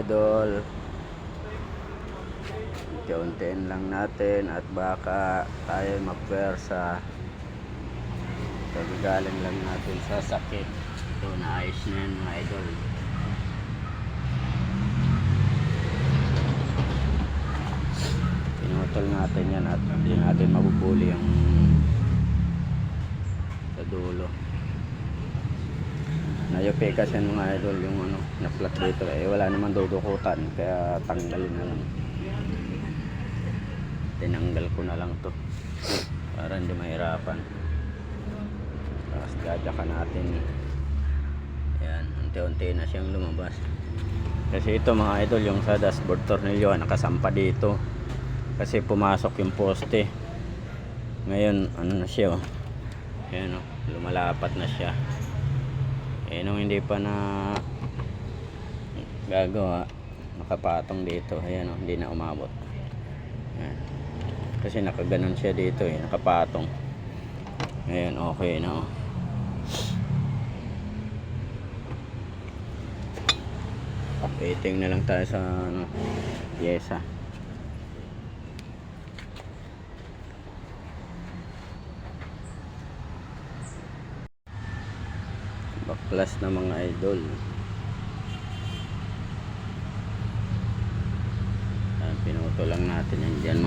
idol. Unti-untiin lang natin at baka tayo magpwersa. Galing lang natin sa sakit. Ito, naayos na yan mga idol. Pinutol natin yan at hindi natin mabubuli yung sa dulo. Nayupi kasi mga idol yung na-flat dito wala naman dudukutan kaya tanggalin na lang. Tinanggal ko na lang to para hindi mahirapan. Tapos dadyakan natin. Ayan, unti-unti na siyang lumabas. Kasi ito mga idol, yung sa dashboard tornilyo nakasampa dito. Kasi pumasok yung poste. Ngayon, na siya Ayan lumalapat na siya. Nung hindi pa na gagawa, nakapatong dito. Ayan hindi na umabot. Ayan. Kasi nakaganon siya dito nakapatong. Ngayon okay na Waiting na lang tayo sa pyesa. Baklas na mga idol. Pinuto lang natin yan dyan